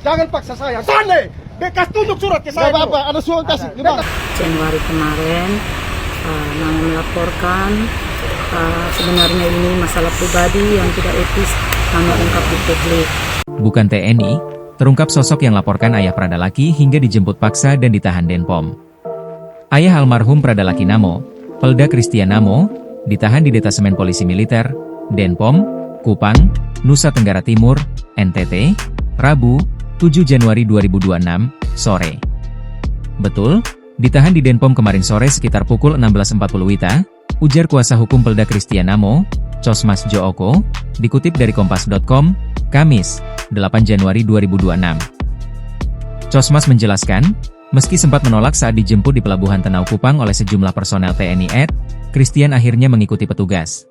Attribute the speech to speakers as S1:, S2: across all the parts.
S1: Jangan paksa saya. Sane, bekas tunjuk surat ke saya.
S2: Gak apa-apa, ada surat kasih.
S3: Januari kemarin, Mama melaporkan sebenarnya ini masalah pribadi yang tidak etis Mama ungkap di publik.
S4: Bukan TNI, terungkap sosok yang laporkan ayah Pradalaki hingga dijemput paksa dan ditahan Denpom. Ayah almarhum Pradalaki Namo, Pelda Christian Namo, ditahan di Detasemen Polisi Militer, Denpom, Kupang, Nusa Tenggara Timur, NTT, Rabu, 7 Januari 2026, sore. Betul, ditahan di Denpom kemarin sore sekitar pukul 16.40 WITA, ujar kuasa hukum Pelda Christian Namo, Cosmas Jooko, dikutip dari Kompas.com, Kamis, 8 Januari 2026. Cosmas menjelaskan, meski sempat menolak saat dijemput di Pelabuhan Tenau Kupang oleh sejumlah personel TNI AD, Christian akhirnya mengikuti petugas.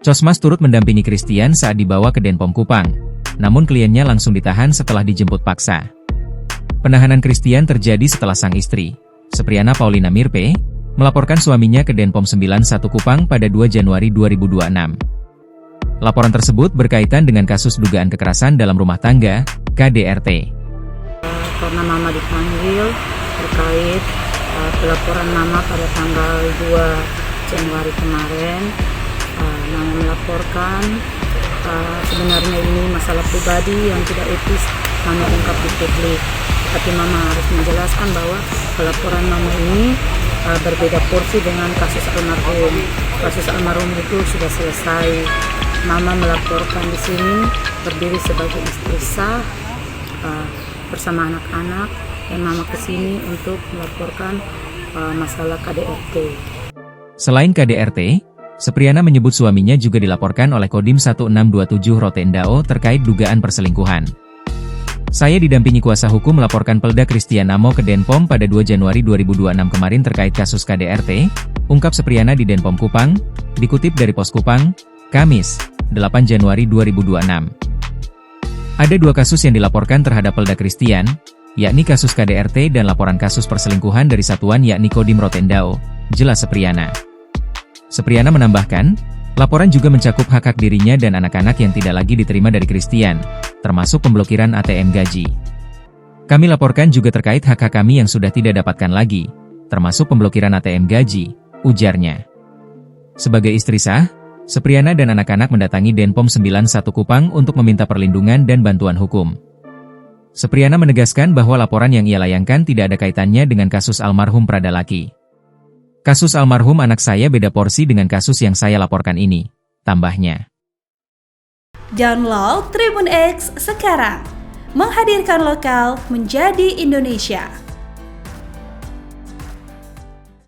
S4: Cosmas turut mendampingi Christian saat dibawa ke Denpom Kupang, namun kliennya langsung ditahan setelah dijemput paksa. Penahanan Christian terjadi setelah sang istri, Sepriana Paulina Mirpe, melaporkan suaminya ke Denpom 91 Kupang pada 2 Januari 2026. Laporan tersebut berkaitan dengan kasus dugaan kekerasan dalam rumah tangga, KDRT.
S3: Karena Mama dipanggil terkait pelaporan Mama pada tanggal 2 Januari kemarin, Mama melaporkan sebenarnya ini masalah pribadi yang tidak etis Mama ungkap di publik. Tapi Mama harus menjelaskan bahwa pelaporan Mama ini berbeda porsi dengan kasus almarhum. Kasus almarhum itu sudah selesai. Mama melaporkan di sini berdiri sebagai istri sah bersama anak-anak, dan Mama kesini untuk melaporkan masalah KDRT.
S4: Selain KDRT, Sepriana menyebut suaminya juga dilaporkan oleh Kodim 1627 Rotendao terkait dugaan perselingkuhan. Saya didampingi kuasa hukum melaporkan Pelda Christian Namo ke Denpom pada 2 Januari 2026 kemarin terkait kasus KDRT, ungkap Sepriana di Denpom Kupang, dikutip dari Pos Kupang, Kamis, 8 Januari 2026. Ada dua kasus yang dilaporkan terhadap Pelda Christian, yakni kasus KDRT dan laporan kasus perselingkuhan dari satuan yakni Kodim Rotendao, jelas Sepriana. Sepriana menambahkan, laporan juga mencakup hak-hak dirinya dan anak-anak yang tidak lagi diterima dari Christian, termasuk pemblokiran ATM gaji. Kami laporkan juga terkait hak-hak kami yang sudah tidak dapatkan lagi, termasuk pemblokiran ATM gaji, ujarnya. Sebagai istri sah, Sepriana dan anak-anak mendatangi Denpom 91 Kupang untuk meminta perlindungan dan bantuan hukum. Sepriana menegaskan bahwa laporan yang ia layangkan tidak ada kaitannya dengan kasus almarhum Pradalaki. Kasus almarhum anak saya beda porsi dengan kasus yang saya laporkan ini, tambahnya.
S5: Download Tribun X sekarang, menghadirkan lokal menjadi Indonesia.